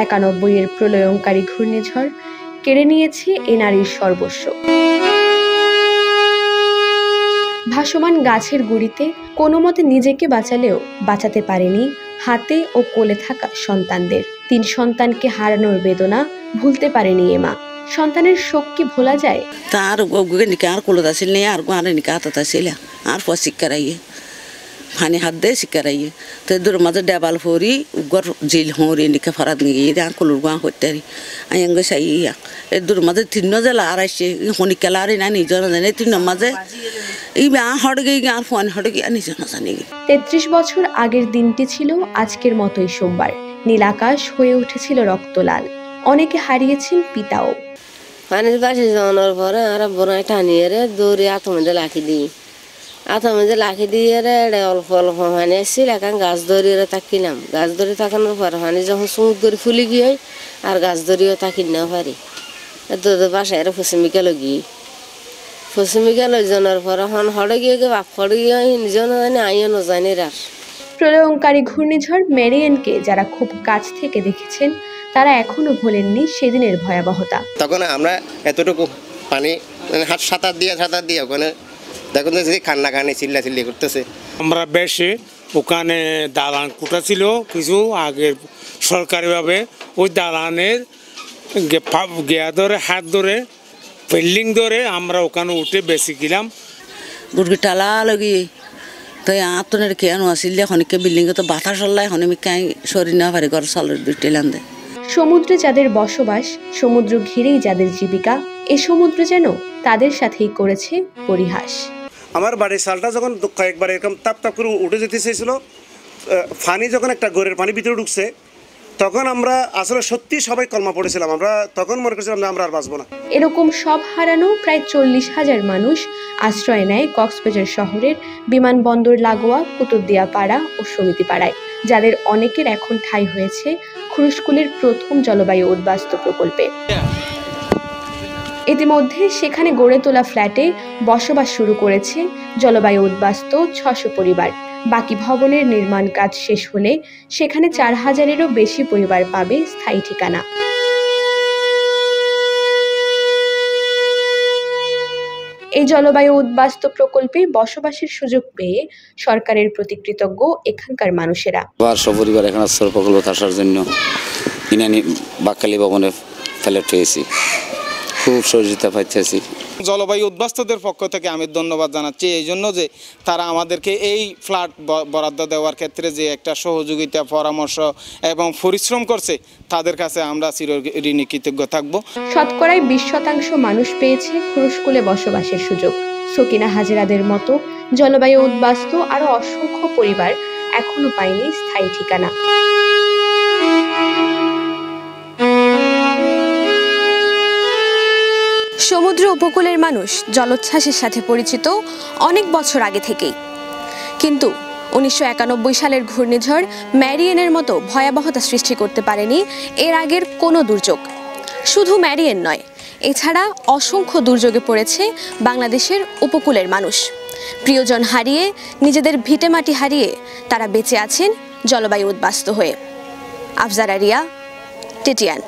1991-এর প্রলয়ঙ্কারী ঘূর্ণিঝড় কেড়ে নিয়েছে এ নারীর সর্বস্ব। ভাসমান গাছের গুঁড়িতে কোনো মতে নিজেকে বাঁচালেও বাঁচাতে পারেনি হাতে ও কোলে থাকা সন্তানদের। 3 সন্তানকে হারানোর বেদনা ভুলতে পারেনি এ মা। সন্তানের শোক কি ভোলা যায়? তার আর কোলতা ছিল না, আর গানে নিকা হাততা ছিল, আর পর শিকারাইয়ে ফানি হাত দে শিকারাইয়ে তো দূর মাঝে ডেবাল ফরি উগর জিল হরি নিকা ফরাত নিয়ে আর কোলুর গাঁ করতে আইঙ্গ সাইয়া এ দূর মাঝে 3 জেলা আর আসে হনি কেলারি না নিজর জানে 3 মাঝে এই বা হড় গই আর ফোন হড় গই নিজর না জানি। 33 বছর আগের দিনটি ছিল আজকের মতোই সোমবার। নীল আকাশ হয়ে উঠেছিল রক্তলাল। অনেকে হারিয়েছেন পিতাও। পানির পাশে যাওয়ার পরে আর বোনাই টানিয়ে রে দৌড়ে আতমে লাখি দিই, আতমে লাখি দিয়ে রে অল্প অল্প পানি আসছিল, এখন গাছ ধরিয়ে তাকিলাম। গাছ ধরে তাকানোর পরে পানি যখন সমুদ্র ফুলি গিয়ে আর গাছ ধরিয়েও তাকি না পারি তোদের বাসায় পশ্চিমী গেল গিয়ে পশ্চিমী গেল জানার পরে হন হড়ে গিয়ে বাপ হড়ে গিয়ে নিজেও না জানি আইও না জানি রার। প্রলয়ঙ্কারী ঘূর্ণিঝড় ম্যারিয়ানকে যারা খুব কাছ থেকে দেখেছেন তারা এখনো ভোলেননি সেদিনের ভয়াবহতা। তখন আমরা এতটুকু পানি হাত সাঁতার দিয়ে ওখানে দেখুন কান্নাকানি চিল্লি করতেছে। আমরা বেশি ওখানে দালান কুটা ছিল কিছু আগের সরকারিভাবে, ওই দালানের গেয়া ধরে হাত ধরে বিল্ডিং ধরে আমরা ওখানে উঠে বেশি গেলাম। গুড়গি টালা লগি তো আতনের কেন আসলে খনিকে বিল্ডিং তো বাতাস হল্লাই হনে আমি কাই সরি না পারি ঘর সালের দুইটেলান দে। সমুদ্রে যাদের বসবাস, সমুদ্র ঘিরেই যাদের জীবিকা, এ সমুদ্র যেন তাদের সাথেই করেছে পরিহাস। আমার বাড়ির সালটা যখন কয়েকবার এরকম তাপ করে উঠে যেতে চেয়েছিল, পানি যখন একটা গড়ের পানি ভিতরে ঢুকছে তখন আমরা আসলে সত্যি সবাই কলমা পড়েছিলাম। আমরা তখন মনে করছিলাম যে আমরা আর বাঁচবো না। এরকম সব হারানো প্রায় 40,000 মানুষ আশ্রয় নেয় কক্সবাজার শহরের বিমানবন্দর লাগোয়া কুতুবদিয়া পাড়া ও সমিতি পাড়ায়, যাদের অনেকের এখন ঠাঁই হয়েছে খুরুশকুলের প্রথম জলবায়ু উদ্বাস্তু প্রকল্পে। ইতিমধ্যে সেখানে গড়ে তোলা ফ্ল্যাটে বসবাস শুরু করেছে জলবায়ু উদ্বাস্তু 600 পরিবার। বাকি ভবনের নির্মাণ কাজ শেষ হলে সেখানে 4000-এরও বেশি পরিবার পাবে স্থায়ী ঠিকানা। এই জলবায়ু উদ্বাস্তু প্রকল্পে বসবাসের সুযোগ পেয়ে সরকারের প্রতি কৃতজ্ঞ এখানকার মানুষেরা। পরিবার এখানে প্রকল্প আসার জন্য ইনানি বাকালি ভবনে ফ্ল্যাট পেয়েছি, খুব সহযোগিতা পাইতেছি। জলবায়ু উদ্বাস্তুদের পক্ষ থেকে আমি ধন্যবাদ জানাচ্ছি এই জন্য যে তারা আমাদেরকে এই ফ্ল্যাট বরাদ্দ দেওয়ার ক্ষেত্রে যে একটা সহযোগিতা, পরামর্শ এবং পরিশ্রম করছে, তাদের কাছে আমরা চিরঋণী কৃতজ্ঞ থাকব। শতকরায় 20% মানুষ পেয়েছে খুরুশকুলে বসবাসের সুযোগ। সকিনা হাজেরাদের মতো জলবায়ু উদ্বাস্তু আরো অসংখ্য পরিবার এখনো পায়নি স্থায়ী ঠিকানা। সমুদ্র উপকূলের মানুষ জলোচ্ছ্বাসের সাথে পরিচিত অনেক বছর আগে থেকেই, কিন্তু 1991 সালের ঘূর্ণিঝড় ম্যারিয়ানের মতো ভয়াবহতা সৃষ্টি করতে পারেনি এর আগের কোনো দুর্যোগ। শুধু ম্যারিয়ান নয়, এছাড়া অসংখ্য দুর্যোগে পড়েছে বাংলাদেশের উপকূলের মানুষ। প্রিয়জন হারিয়ে, নিজেদের ভিটেমাটি হারিয়ে তারা বেঁচে আছেন জলবায়ু উদ্বাস্তু হয়ে। আফজারা রিয়া, টিটিএন।